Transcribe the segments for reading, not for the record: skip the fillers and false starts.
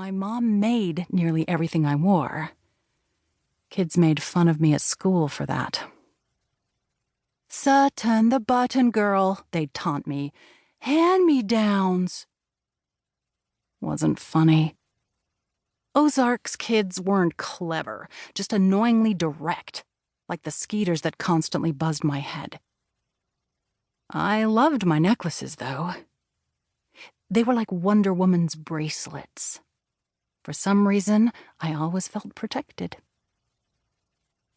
My mom made nearly everything I wore. Kids made fun of me at school for that. "Sutton, the button girl," they'd taunt me. "Hand-me-downs." Wasn't funny. Ozarks kids weren't clever, just annoyingly direct, like the skeeters that constantly buzzed my head. I loved my necklaces, though. They were like Wonder Woman's bracelets. For some reason, I always felt protected.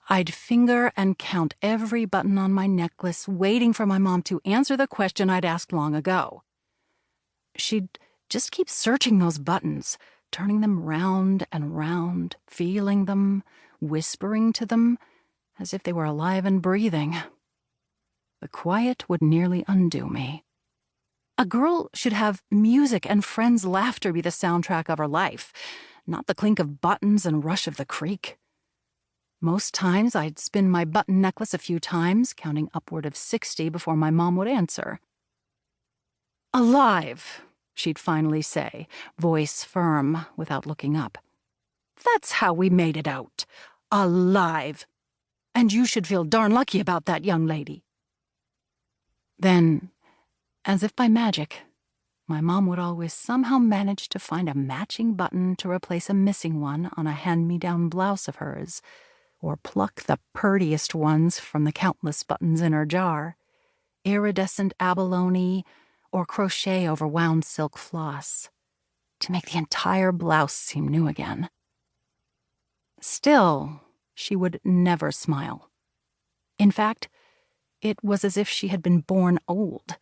I'd finger and count every button on my necklace, waiting for my mom to answer the question I'd asked long ago. She'd just keep searching those buttons, turning them round and round, feeling them, whispering to them, as if they were alive and breathing. The quiet would nearly undo me. A girl should have music and friends' laughter be the soundtrack of her life, not the clink of buttons and rush of the creek. Most times I'd spin my button necklace a few times, counting upward of 60 before my mom would answer. "Alive," she'd finally say, voice firm, without looking up. "That's how we made it out. Alive. And you should feel darn lucky about that, young lady." Then, as if by magic, my mom would always somehow manage to find a matching button to replace a missing one on a hand-me-down blouse of hers, or pluck the purtiest ones from the countless buttons in her jar, iridescent abalone, or crochet over wound silk floss, to make the entire blouse seem new again. Still, she would never smile. In fact, it was as if she had been born old.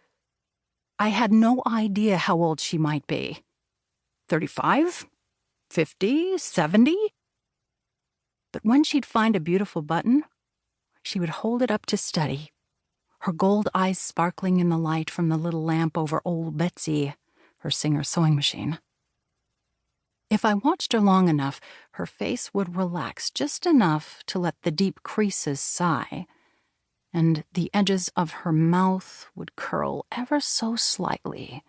I had no idea how old she might be. 35? 50? 70? But when she'd find a beautiful button, she would hold it up to study, her gold eyes sparkling in the light from the little lamp over old Betsy, her Singer sewing machine. If I watched her long enough, her face would relax just enough to let the deep creases sigh, and the edges of her mouth would curl ever so slightly,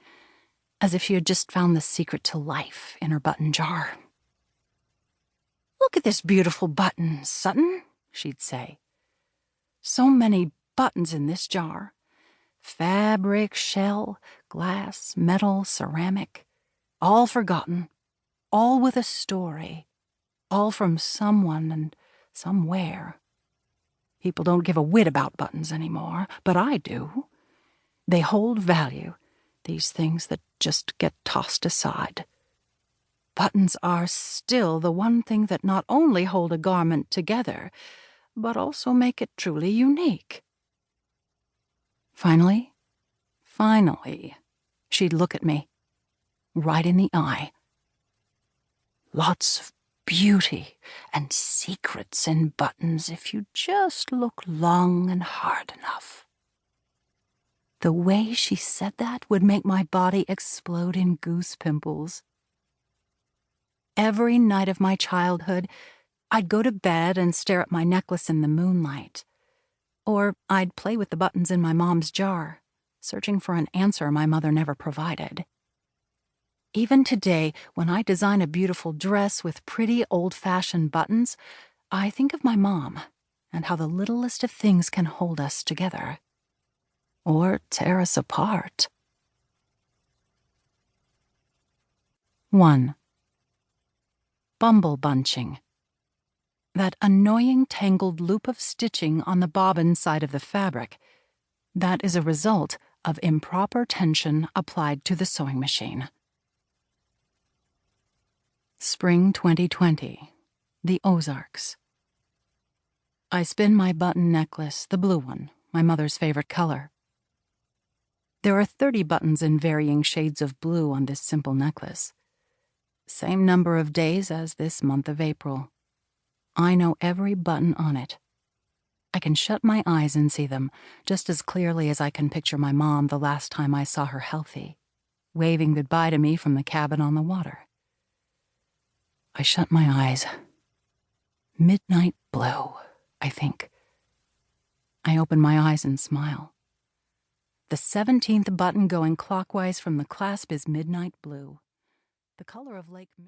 as if she had just found the secret to life in her button jar. "Look at this beautiful button, Sutton," she'd say. "So many buttons in this jar. Fabric, shell, glass, metal, ceramic. All forgotten. All with a story. All from someone and somewhere. People don't give a whit about buttons anymore, but I do. They hold value, these things that just get tossed aside. Buttons are still the one thing that not only hold a garment together, but also make it truly unique." Finally, she'd look at me, right in the eye. "Lots of beauty and secrets in buttons if you just look long and hard enough." The way she said that would make my body explode in goose pimples. Every night of my childhood, I'd go to bed and stare at my necklace in the moonlight. Or I'd play with the buttons in my mom's jar, searching for an answer my mother never provided. Even today, when I design a beautiful dress with pretty old-fashioned buttons, I think of my mom and how the littlest of things can hold us together. Or tear us apart. 1. Bumble bunching. That annoying tangled loop of stitching on the bobbin side of the fabric. That is a result of improper tension applied to the sewing machine. Spring 2020. The Ozarks. I spin my button necklace, the blue one, my mother's favorite color. There are 30 buttons in varying shades of blue on this simple necklace. Same number of days as this month of April. I know every button on it. I can shut my eyes and see them, just as clearly as I can picture my mom the last time I saw her healthy, waving goodbye to me from the cabin on the water. I shut my eyes. Midnight blue, I think. I open my eyes and smile. The 17th button going clockwise from the clasp is midnight blue, the color of Lake Michigan.